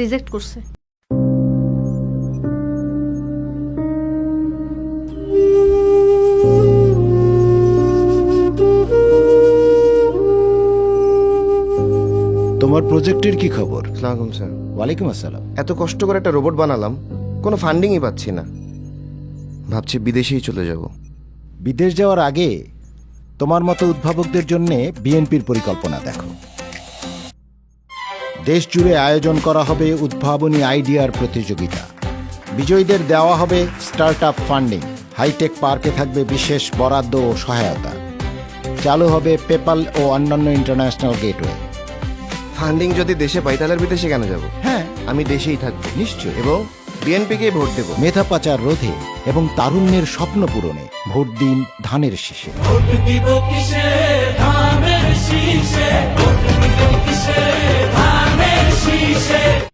Reject করছে। তোমার প্রজেক্টের কি খবর? আসসালামু স্যার। ওয়ালাইকুম আসসালাম। এত কষ্ট করে একটা রোবট বানালাম, কোনো ফান্ডিংই পাচ্ছি না। ভাবছি বিদেশেই চলে যাব। বিদেশ যাওয়ার আগে তোমার মতো উদ্ভাবকদের জন্য বিএনপির পরিকল্পনা দেখো। দেশ জুড়ে আয়োজন করা হবে উদ্ভাবনী আইডিয়ার প্রতিযোগিতা। বিজয়ীদের দেওয়া হবে স্টার্ট আপ ফান্ডিং। হাইটেক পার্কে থাকবে বিশেষ বরাদ্দ ও সহায়তা। চালু হবে পেপাল ও অন্যান্য ইন্টারন্যাশনাল গেটওয়ে। ফান্ডিং যদি দেশে পাই তাহলে আর বিদেশে কেন যাব? হ্যাঁ, আমি দেশেই থাকবো নিশ্চয়। এবং বিএনপিকেই ভোট দেব। মেধা পাচার রোধে এবং তারুণ্যের স্বপ্ন পূরণে ভোট দিন ধানের শীষে। ভোট দিব কিসে ধানের শীষে।